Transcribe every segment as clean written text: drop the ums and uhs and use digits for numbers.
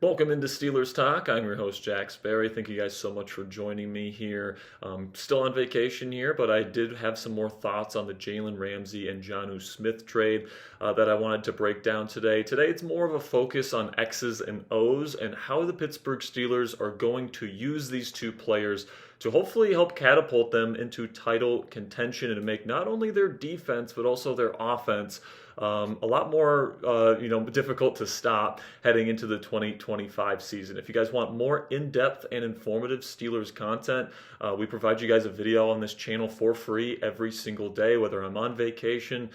Welcome into Steelers Talk. I'm your host, Jack Sperry. Thank you guys so much for joining me here. Still on vacation here, but I did have some more thoughts on the Jalen Ramsey and Jonnu Smith trade that I wanted to break down today. Today, it's more of a focus on X's and O's and how the Pittsburgh Steelers are going to use these two players to hopefully help catapult them into title contention and make not only their defense, but also their offense a lot more difficult to stop heading into the 2025 season. If you guys want more in-depth and informative Steelers content, we provide you guys a video on this channel for free every single day, whether I'm on vacation,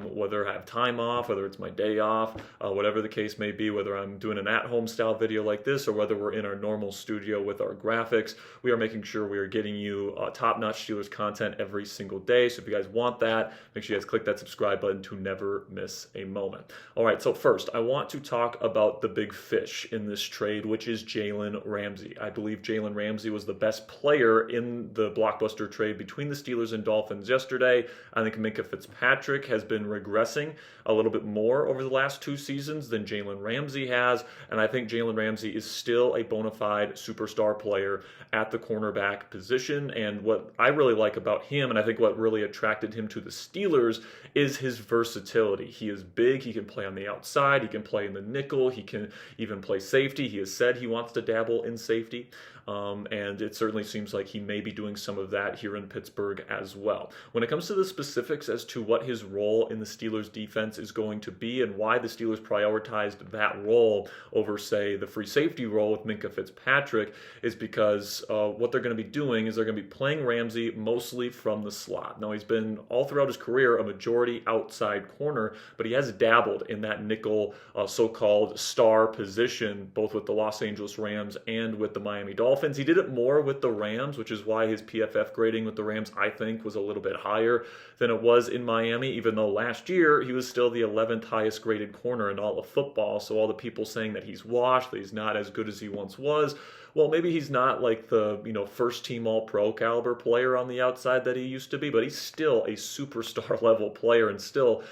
whether I have time off, whether it's my day off, whatever the case may be, whether I'm doing an at-home style video like this or whether we're in our normal studio with our graphics. We are making sure we are getting you top-notch Steelers content every single day. So if you guys want that, make sure you guys click that subscribe button to never miss a moment. All right, so first, I want to talk about the big fish in this trade, which is Jalen Ramsey. I believe Jalen Ramsey was the best player in the blockbuster trade between the Steelers and Dolphins yesterday. I think Minkah Fitzpatrick has been regressing a little bit more over the last two seasons than Jalen Ramsey has, and I think Jalen Ramsey is still a bona fide superstar player at the cornerback position. And what I really like about him, and I think what really attracted him to the Steelers, is his versatility. He is big, he can play on the outside, he can play in the nickel, he can even play safety. He has said he wants to dabble in safety. And it certainly seems like he may be doing some of that here in Pittsburgh as well. When it comes to the specifics as to what his role in the Steelers defense is going to be and why the Steelers prioritized that role over, say, the free safety role with Minkah Fitzpatrick, is because what they're going to be doing is they're going to be playing Ramsey mostly from the slot. Now, he's been all throughout his career a majority outside corner, but he has dabbled in that nickel so-called star position, both with the Los Angeles Rams and with the Miami Dolphins. He did it more with the Rams, which is why his PFF grading with the Rams, I think, was a little bit higher than it was in Miami, even though last year he was still the 11th highest graded corner in all of football. So all the people saying that he's washed, that he's not as good as he once was, well, maybe he's not like the first team all-pro caliber player on the outside that he used to be, but he's still a superstar level player and still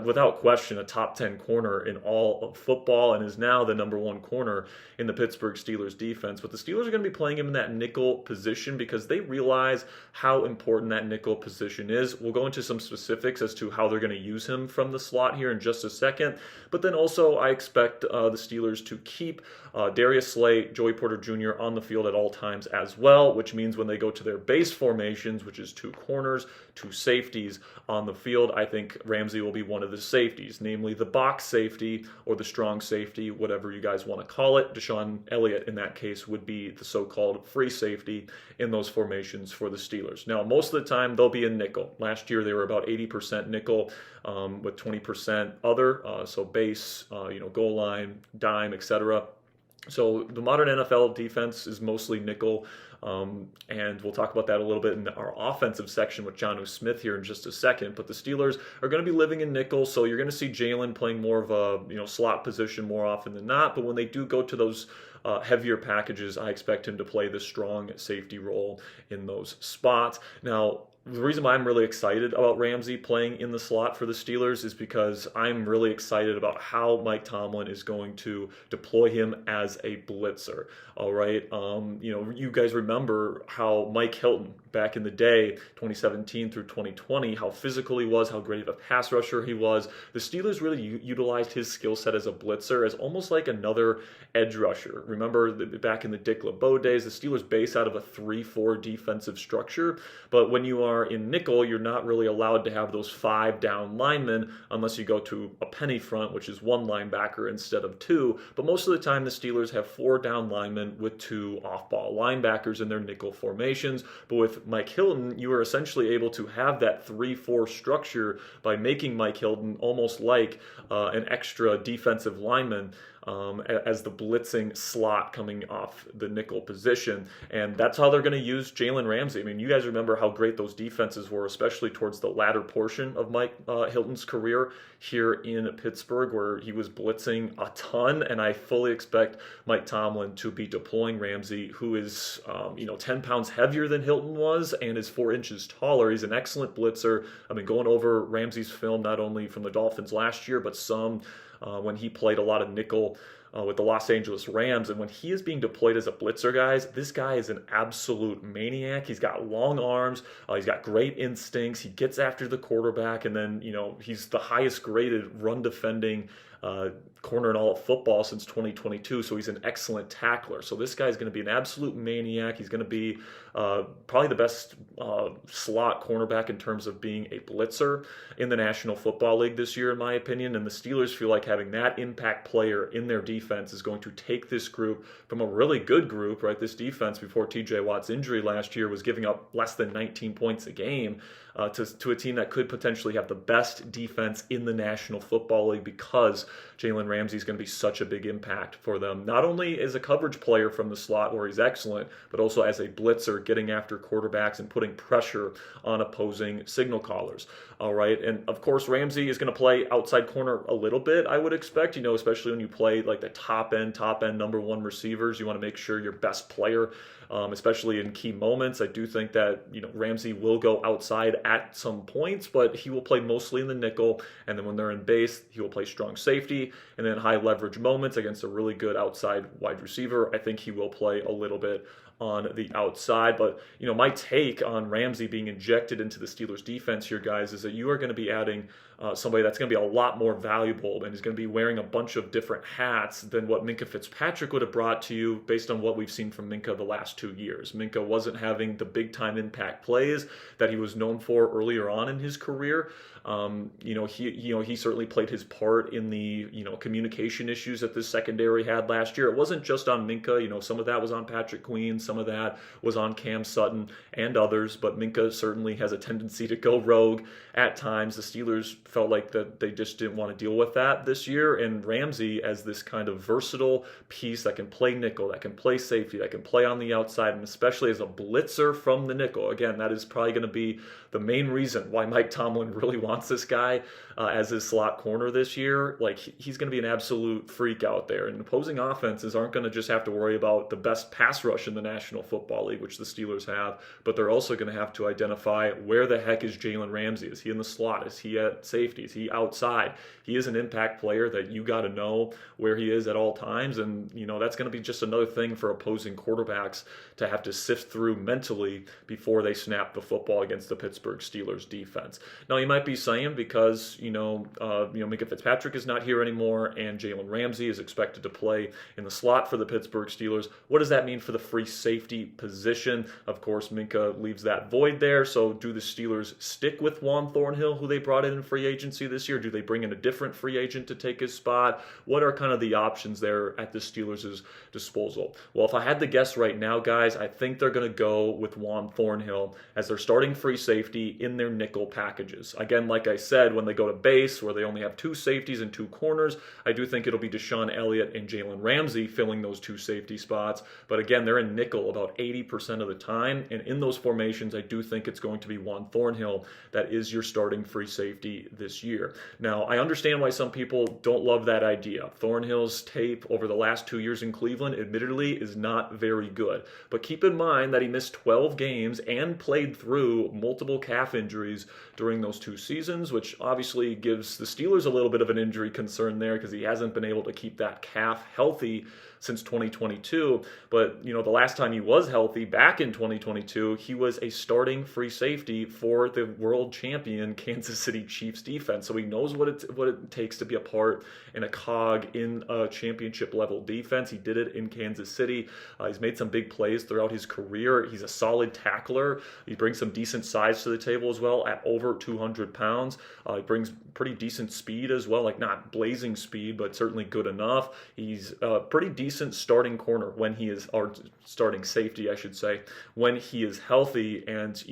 without question, a top 10 corner in all of football and is now the number one corner in the Pittsburgh Steelers defense. But the Steelers are going to be playing him in that nickel position because they realize how important that nickel position is. We'll go into some specifics as to how they're going to use him from the slot here in just a second. But then also I expect the Steelers to keep Darius Slay, Joey Porter Jr. on the field at all times as well, which means when they go to their base formations, which is two corners, two safeties on the field, I think Ramsey will be one of the safeties, namely the box safety or the strong safety, whatever you guys want to call it. Deshaun Elliott, in that case, would be the so-called free safety in those formations for the Steelers. Now, most of the time, they'll be in nickel. Last year, they were about 80% nickel with 20% other, so base, goal line, dime, etc. So the modern NFL defense is mostly nickel, and we'll talk about that a little bit in our offensive section with Jonnu Smith here in just a second. But the Steelers are going to be living in nickel, so you're going to see Jalen playing more of a slot position more often than not. But when they do go to those heavier packages, I expect him to play the strong safety role in those spots. Now, the reason why I'm really excited about Ramsey playing in the slot for the Steelers is because I'm really excited about how Mike Tomlin is going to deploy him as a blitzer. All right, you guys remember how Mike Hilton back in the day, 2017 through 2020, how physical he was, how great of a pass rusher he was. The Steelers really utilized his skill set as a blitzer as almost like another edge rusher. Remember back in the Dick LeBeau days, the Steelers base out of a 3-4 defensive structure, but when you are in nickel, you're not really allowed to have those 5 down linemen unless you go to a penny front, which is 1 linebacker instead of 2. But most of the time, the Steelers have 4 down linemen with 2 off-ball linebackers in their nickel formations. But with Mike Hilton, you are essentially able to have that 3-4 structure by making Mike Hilton almost like an extra defensive lineman as the blitzing slot coming off the nickel position. And that's how they're going to use Jalen Ramsey. I mean, you guys remember how great those defenses were, especially towards the latter portion of Mike Hilton's career here in Pittsburgh, where he was blitzing a ton. And I fully expect Mike Tomlin to be deploying Ramsey, who is 10 pounds heavier than Hilton was and is 4 inches taller. He's an excellent blitzer. I mean, going over Ramsey's film, not only from the Dolphins last year, but some when he played a lot of nickel with the Los Angeles Rams. And when he is being deployed as a blitzer, guys, this guy is an absolute maniac. He's got long arms. He's got great instincts. He gets after the quarterback. And then, he's the highest graded run defending corner in all of football since 2022, so he's an excellent tackler. So this guy's going to be an absolute maniac. He's going to be probably the best slot cornerback in terms of being a blitzer in the National Football League this year, in my opinion. And the Steelers feel like having that impact player in their defense is going to take this group from a really good group, right? This defense before TJ Watt's injury last year was giving up less than 19 points a game to a team that could potentially have the best defense in the National Football League, because Jalen Ramsey is going to be such a big impact for them, not only as a coverage player from the slot where he's excellent, but also as a blitzer, getting after quarterbacks and putting pressure on opposing signal callers. All right, and of course Ramsey is going to play outside corner a little bit, I would expect, especially when you play like the top end number one receivers. You want to make sure your best player, especially in key moments. I do think that Ramsey will go outside at some points, but he will play mostly in the nickel, and then when they're in base, he will play strong safety, and then high leverage moments against a really good outside wide receiver, I think he will play a little bit on the outside. But my take on Ramsey being injected into the Steelers defense here, guys, is that you are going to be adding somebody that's going to be a lot more valuable and is going to be wearing a bunch of different hats than what Minkah Fitzpatrick would have brought to you based on what we've seen from Minkah the last 2 years. Minkah wasn't having the big time impact plays that he was known for earlier on in his career. He certainly played his part in the communication issues that this secondary had last year. It wasn't just on Minkah. Some of that was on Patrick Queen, some of that was on Cam Sutton and others, but Minkah certainly has a tendency to go rogue at times. The Steelers felt like that they just didn't want to deal with that this year, and Ramsey as this kind of versatile piece that can play nickel, that can play safety, that can play on the outside, and especially as a blitzer from the nickel. Again, that is probably going to be the main reason why Mike Tomlin really wants this guy as his slot corner this year. Like, he's going to be an absolute freak out there, and opposing offenses aren't going to just have to worry about the best pass rush in the National Football League, which the Steelers have, but they're also going to have to identify where the heck is Jalen Ramsey. Is he in the slot? Is he at safety? Is he outside? He is an impact player that you got to know where he is at all times, and that's going to be just another thing for opposing quarterbacks to have to sift through mentally before they snap the football against the Pittsburgh Steelers defense. Now, you might be saying, because Minkah Fitzpatrick is not here anymore and Jalen Ramsey is expected to play in the slot for the Pittsburgh Steelers, what does that mean for the free safety position? Of course, Minkah leaves that void there. So do the Steelers stick with Juan Thornhill, who they brought in free agency this year? Do they bring in a different free agent to take his spot? What are kind of the options there at the Steelers' disposal? Well, if I had to guess right now, guys, I think they're going to go with Juan Thornhill as their starting free safety in their nickel packages. Again, like I said, when they go to base, where they only have two safeties and two corners, I do think it'll be Deshaun Elliott and Jalen Ramsey filling those two safety spots. But again, they're in nickel about 80% of the time. And in those formations, I do think it's going to be Juan Thornhill that is your starting free safety this year. Now, I understand why some people don't love that idea. Thornhill's tape over the last 2 years in Cleveland, admittedly, is not very good. But keep in mind that he missed 12 games and played through multiple calf injuries during those 2 seasons, which obviously gives the Steelers a little bit of an injury concern there because he hasn't been able to keep that calf healthy since 2022. But, the last time he was healthy, back in 2022, he was a starting free safety for the world champion Kansas City Chiefs defense. So he knows what it takes to be a part in a cog in a championship level defense. He did it in Kansas City. He's made some big plays throughout his career. He's a solid tackler. He brings some decent size to the table as well at over 200 pounds. He brings pretty decent speed as well, like not blazing speed, but certainly good enough. He's pretty decent starting corner when he is, or starting safety, I should say, when he is healthy. And,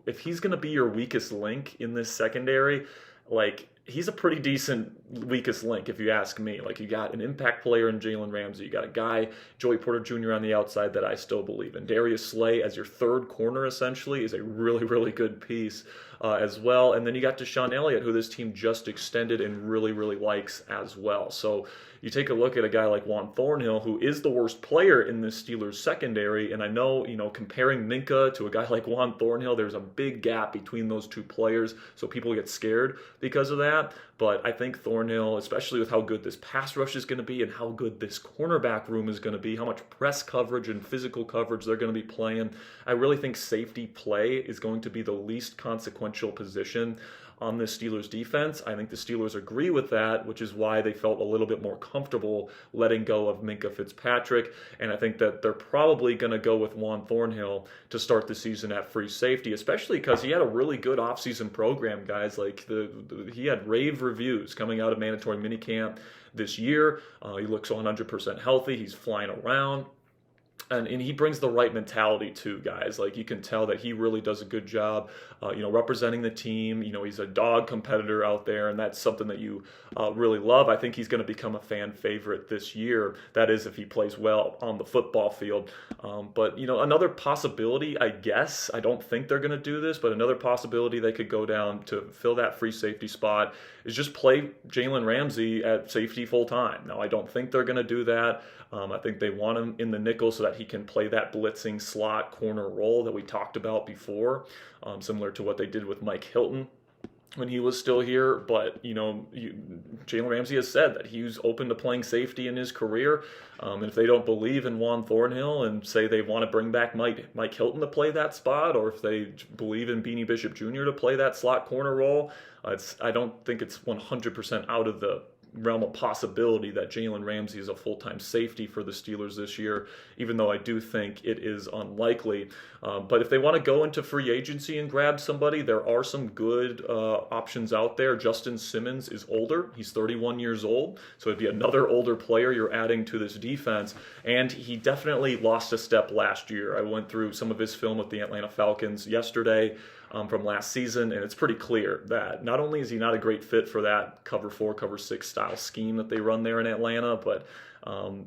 if he's going to be your weakest link in this secondary, he's a pretty decent weakest link, if you ask me. You got an impact player in Jalen Ramsey. You got a guy, Joey Porter Jr. on the outside that I still believe in. Darius Slay as your third corner, essentially, is a really, really good piece as well. And then you got Deshaun Elliott, who this team just extended and really, really likes as well. So you take a look at a guy like Juan Thornhill, who is the worst player in this Steelers secondary. And I know, comparing Minkah to a guy like Juan Thornhill, there's a big gap between those two players. So people get scared because of that. that. But I think Thornhill, especially with how good this pass rush is going to be and how good this cornerback room is going to be, how much press coverage and physical coverage they're going to be playing, I really think safety play is going to be the least consequential position on the Steelers defense. I think the Steelers agree with that, which is why they felt a little bit more comfortable letting go of Minkah Fitzpatrick. And I think that they're probably going to go with Juan Thornhill to start the season at free safety, especially because he had a really good offseason program, guys. Like he had rave reviews coming out of mandatory minicamp this year. He looks 100% healthy. He's flying around. And he brings the right mentality too, guys. Like you can tell that he really does a good job, representing the team. He's a dog competitor out there, and that's something that you really love. I think he's going to become a fan favorite this year. That is, if he plays well on the football field. But another possibility, I guess, I don't think they're going to do this, but another possibility they could go down to fill that free safety spot is just play Jalen Ramsey at safety full time. Now, I don't think they're going to do that. I think they want him in the nickel so that he can play that blitzing slot corner role that we talked about before, similar to what they did with Mike Hilton when he was still here. But, Jalen Ramsey has said that he's open to playing safety in his career. And if they don't believe in Juan Thornhill and say they want to bring back Mike Hilton to play that spot, or if they believe in Beanie Bishop Jr. to play that slot corner role, I don't think it's 100% out of the realm of possibility that Jalen Ramsey is a full-time safety for the Steelers this year, even though I do think it is unlikely. But if they want to go into free agency and grab somebody, there are some good options out there. Justin Simmons is older. He's 31 years old, so it'd be another older player you're adding to this defense. And he definitely lost a step last year. I went through some of his film with the Atlanta Falcons yesterday. From last season, and it's pretty clear that not only is he not a great fit for that cover 4, cover 6 style scheme that they run there in Atlanta, but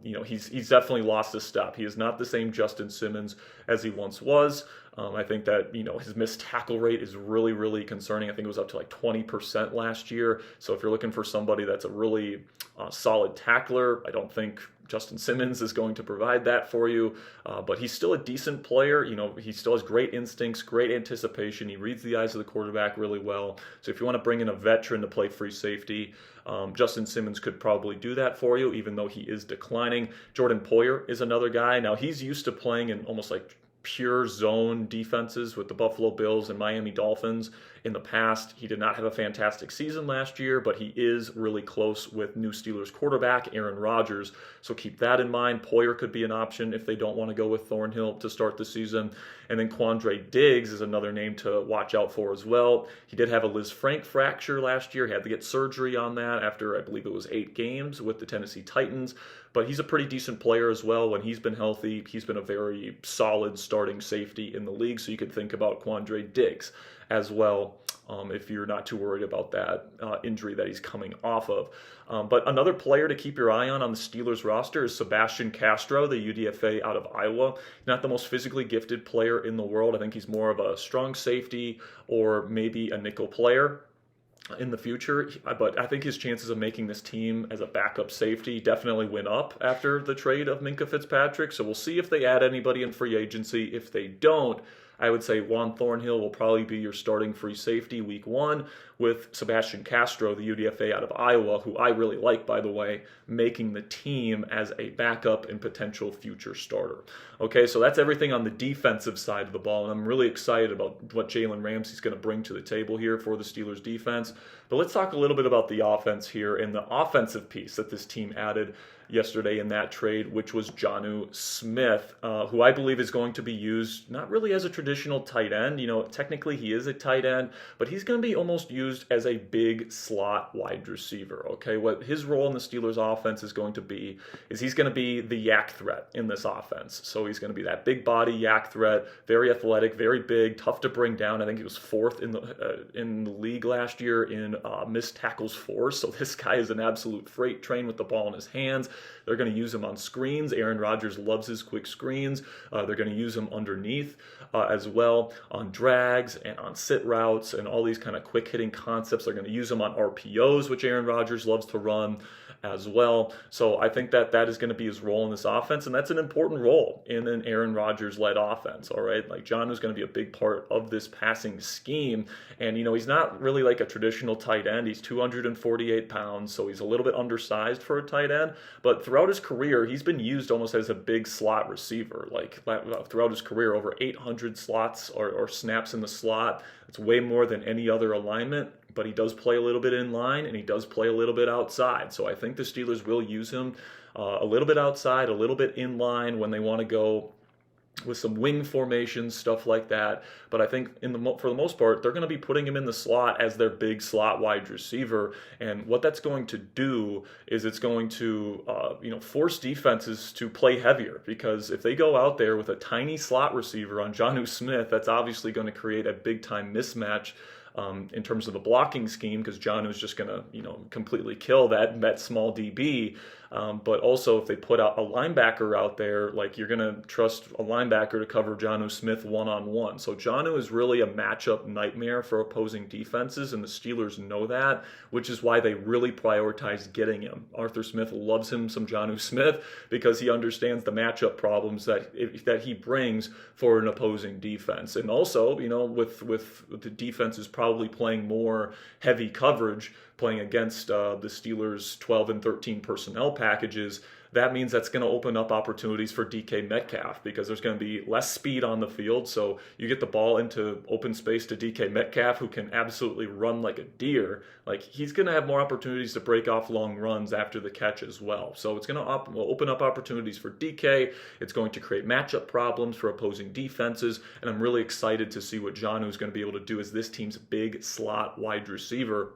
he's definitely lost a step. He is not the same Justin Simmons as he once was. I think that his missed tackle rate is really, really concerning. I think it was up to like 20% last year. So if you're looking for somebody that's a really solid tackler, I don't think Justin Simmons is going to provide that for you, but he's still a decent player. He still has great instincts, great anticipation. He reads the eyes of the quarterback really well. So if you want to bring in a veteran to play free safety, Justin Simmons could probably do that for you, even though he is declining. Jordan Poyer is another guy. Now, he's used to playing in almost like pure zone defenses with the Buffalo Bills and Miami Dolphins in the past. He did not have a fantastic season last year, but he is really close with new Steelers quarterback Aaron Rodgers, so keep that in mind. Poyer could be an option if they don't want to go with Thornhill to start the season. And then Quandre Diggs is another name to watch out for as well. He did have a Liz Frank fracture last year. He had to get surgery on that after, I believe it was 8 games with the Tennessee Titans. But he's a pretty decent player as well. When he's been healthy, he's been a very solid starting safety in the league. So you could think about Quandre Diggs as well, if you're not too worried about that injury that he's coming off of. But another player to keep your eye on the Steelers roster is Sebastian Castro, the UDFA out of Iowa. Not the most physically gifted player in the world. I think he's more of a strong safety or maybe a nickel player in the future, but I think his chances of making this team as a backup safety definitely went up after the trade of Minkah Fitzpatrick. So we'll see if they add anybody in free agency. If they don't, I would say Juan Thornhill will probably be your starting free safety week 1, with Sebastian Castro, the UDFA out of Iowa, who I really like, by the way, making the team as a backup and potential future starter. Okay, so that's everything on the defensive side of the ball, and I'm really excited about what Jalen Ramsey's going to bring to the table here for the Steelers defense. But let's talk a little bit about the offense here and the offensive piece that this team added yesterday in that trade, which was Jonnu Smith, who I believe is going to be used not really as a traditional tight end. Technically he is a tight end, but he's going to be almost used as a big slot wide receiver. Okay, what his role in the Steelers offense is going to be is he's going to be the yak threat in this offense. So he's going to be that big body yak threat, very athletic, very big, tough to bring down. I think he was 4th in the league last year in missed tackles force. So this guy is an absolute freight train with the ball in his hands. They're going to use him on screens. Aaron Rodgers loves his quick screens. They're going to use him underneath as well on drags and on sit routes and all these kind of quick hitting concepts. They're going to use him on RPOs, which Aaron Rodgers loves to run. as well. So I think that that is going to be his role in this offense, and that's an important role in an Aaron Rodgers-led offense, all right? Like, Jonnu is going to be a big part of this passing scheme, and, he's not really like a traditional tight end. He's 248 pounds, so he's a little bit undersized for a tight end, but throughout his career, he's been used almost as a big slot receiver. Like, throughout his career, over 800 slots or snaps in the slot. It's way more than any other alignment, but he does play a little bit in line and he does play a little bit outside. So I think the Steelers will use him a little bit outside, a little bit in line when they want to go with some wing formations, stuff like that. But I think for the most part, they're going to be putting him in the slot as their big slot wide receiver. And what that's going to do is it's going to force defenses to play heavier, because if they go out there with a tiny slot receiver on Jonnu Smith, that's obviously going to create a big time mismatch in terms of the blocking scheme, because Jonnu is just going to completely kill that small DB. But also, if they put out a linebacker out there, like, you're going to trust a linebacker to cover Jonnu Smith one-on-one. So Jonnu is really a matchup nightmare for opposing defenses, and the Steelers know that, which is why they really prioritize getting him. Arthur Smith loves him some Jonnu Smith because he understands the matchup problems that he brings for an opposing defense. And also, with the defenses probably playing more heavy coverage, playing against the Steelers' 12 and 13 personnel packages, that means that's going to open up opportunities for DK Metcalf, because there's going to be less speed on the field. So you get the ball into open space to DK Metcalf, who can absolutely run like a deer. Like, he's going to have more opportunities to break off long runs after the catch as well. So it's going to open up opportunities for DK. It's going to create matchup problems for opposing defenses. And I'm really excited to see what Jonnu is going to be able to do as this team's big slot wide receiver.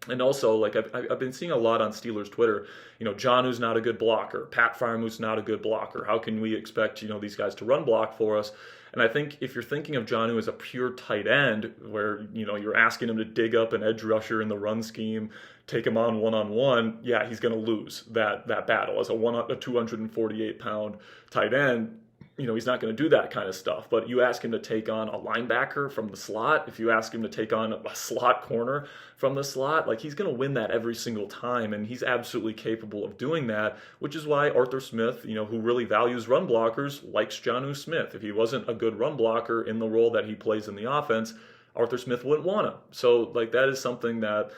And also, like, I've been seeing a lot on Steelers Twitter, Jonnu's not a good blocker. Pat Freiermuth's not a good blocker. How can we expect, these guys to run block for us? And I think if you're thinking of Jonnu as a pure tight end, where, you're asking him to dig up an edge rusher in the run scheme, take him on one-on-one, yeah, he's going to lose that battle. As a 248-pound tight end, he's not going to do that kind of stuff. But you ask him to take on a linebacker from the slot, if you ask him to take on a slot corner from the slot, like, he's going to win that every single time, and he's absolutely capable of doing that, which is why Arthur Smith, who really values run blockers, likes Jonnu Smith. If he wasn't a good run blocker in the role that he plays in the offense, Arthur Smith wouldn't want him. So, like, that is something that,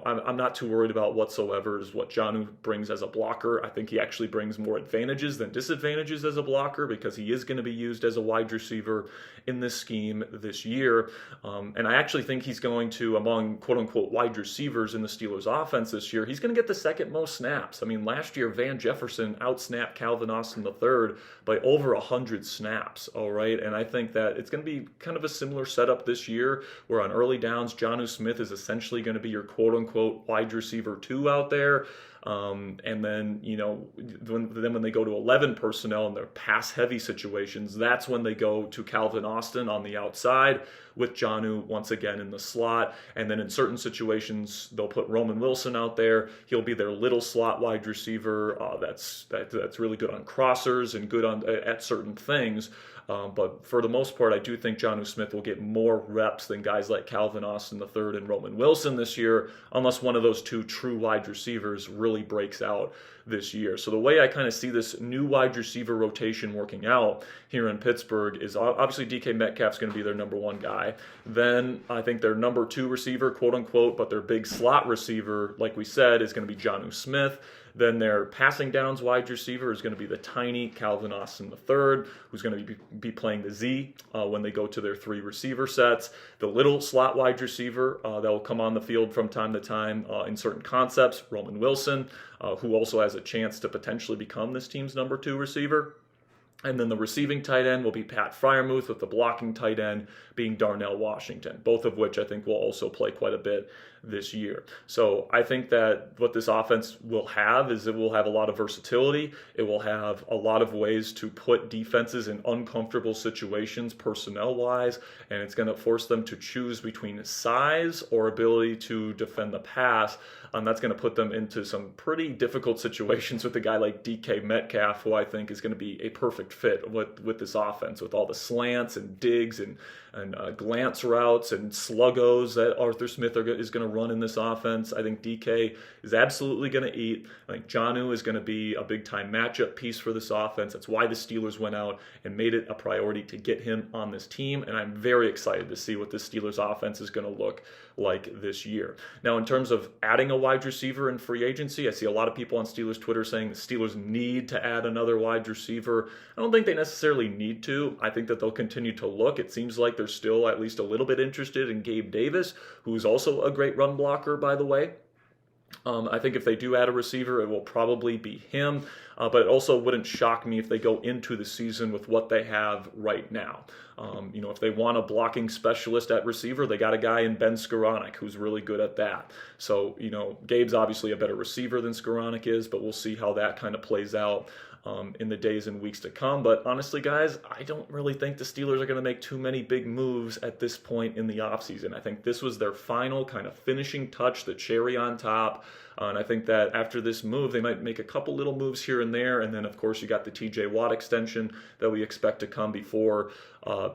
I'm not too worried about whatsoever, is what Jonnu brings as a blocker. I think he actually brings more advantages than disadvantages as a blocker, because he is going to be used as a wide receiver in this scheme this year. And I actually think he's going to, among quote-unquote wide receivers in the Steelers offense this year, he's going to get the second most snaps. I mean, last year, Van Jefferson outsnapped Calvin Austin III by over 100 snaps, all right? And I think that it's going to be kind of a similar setup this year, where on early downs, Jonnu Smith is essentially going to be your quote-unquote wide receiver 2 out there. And then, when they go to 11 personnel in their pass-heavy situations, that's when they go to Calvin Austin on the outside with Jonnu once again in the slot. And then in certain situations, they'll put Roman Wilson out there. He'll be their little slot wide receiver that's really good on crossers and good at certain things. But for the most part, I do think Jonnu Smith will get more reps than guys like Calvin Austin III and Roman Wilson this year, unless one of those two true wide receivers really breaks out this year. So the way I kind of see this new wide receiver rotation working out here in Pittsburgh is obviously DK Metcalf's going to be their number one guy. Then I think their number 2 receiver, quote unquote, but their big slot receiver, like we said, is going to be Jonnu Smith. Then their passing downs wide receiver is going to be the tiny Calvin Austin III, who's going to be playing the Z when they go to their 3 receiver sets. The little slot wide receiver that will come on the field from time to time in certain concepts, Roman Wilson, who also has a chance to potentially become this team's number 2 receiver. And then the receiving tight end will be Pat Freiermuth, with the blocking tight end being Darnell Washington, both of which I think will also play quite a bit this year. So I think that what this offense will have is it will have a lot of versatility. It will have a lot of ways to put defenses in uncomfortable situations personnel-wise, and it's going to force them to choose between size or ability to defend the pass. That's going to put them into some pretty difficult situations with a guy like DK Metcalf, who I think is going to be a perfect fit with this offense, with all the slants and digs and glance routes and sluggos that Arthur Smith is going to run in this offense. I think DK is absolutely going to eat. I think Jonnu is going to be a big-time matchup piece for this offense. That's why the Steelers went out and made it a priority to get him on this team, and I'm very excited to see what the Steelers offense is going to look like this year. Now, in terms of adding a wide receiver in free agency, I see a lot of people on Steelers Twitter saying the Steelers need to add another wide receiver. I don't think they necessarily need to. I think that they'll continue to look. It seems like they're still at least a little bit interested in Gabe Davis, who's also a great run blocker, by the way. I think if they do add a receiver, it will probably be him. But it also wouldn't shock me if they go into the season with what they have right now. If they want a blocking specialist at receiver, they got a guy in Ben Skoranek who's really good at that. So, Gabe's obviously a better receiver than Skoranek is, but we'll see how that kind of plays out in the days and weeks to come. But honestly, guys, I don't really think the Steelers are going to make too many big moves at this point in the offseason. I think this was their final kind of finishing touch, the cherry on top. And I think that after this move, they might make a couple little moves here and there. And then, of course, you got the TJ Watt extension that we expect to come before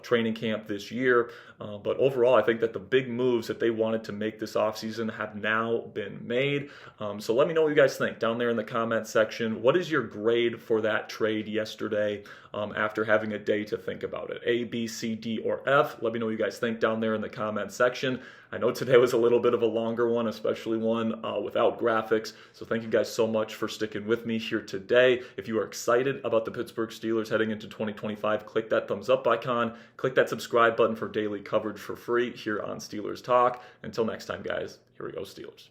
training camp this year. But overall, I think that the big moves that they wanted to make this offseason have now been made. So let me know what you guys think down there in the comment section. What is your grade for that trade yesterday after having a day to think about it? A, B, C, D, or F? Let me know what you guys think down there in the comment section. I know today was a little bit of a longer one, especially one without graphics. So thank you guys so much for sticking with me here today. If you are excited about the Pittsburgh Steelers heading into 2025, click that thumbs up icon. Click that subscribe button for daily coverage for free here on Steelers Talk. Until next time, guys, here we go, Steelers.